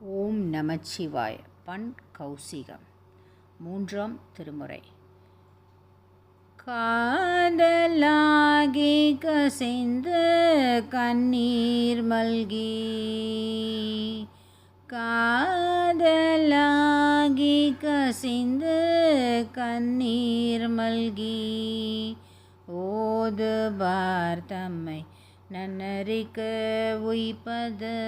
ஓம் நமச்சிவாய. பண் கௌசிகம். மூன்றாம் திருமுறை. காதலாகி கசிந்து கண்ணீர் மல்கி, காதலாகி கசிந்து கண்ணீர் மல்கி, ஓதுபார் தம்மை நன்னறிக்க உய்ப்பது.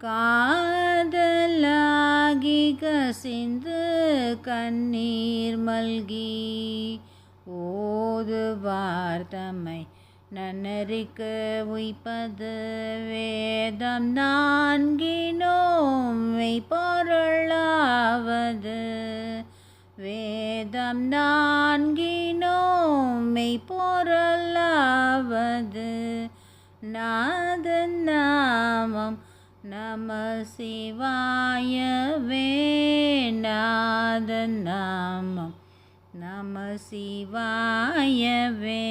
காதலாகி கசிந்து கண்ணீர் மல்கி, ஓதுவார் தம்மை நன்னறிக்க உய்ப்பது. வேதம் நான்கினோம் மெய்ப்பொருளாவது, வேதம் நான்கினோம் மெய்ப்பொருளாவது. நாதன் நாமம் நம சிவாயவே, நாதன் நாமம் நம சிவாயவே.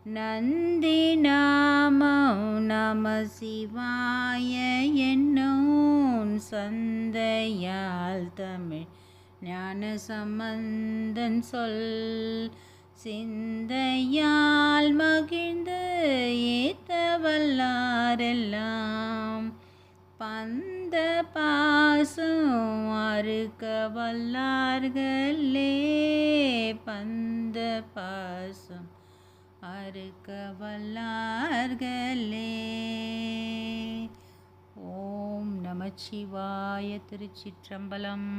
நந்தி நாமம் நம சிவாய என்னும் சந்தையால் தமிழ் ஞான சம்பந்தன் சொல் சிந்தையால் மகிழ்ந்து ஏத்த வல்லாரெல்லாம். பந்த பாசம் அறுக்க வல்லார்களே, பந்த பாசம் அறுக்க வல்லார்களே. ஓம் நமச்சிவாய. திருச்சிற்றம்பலம்.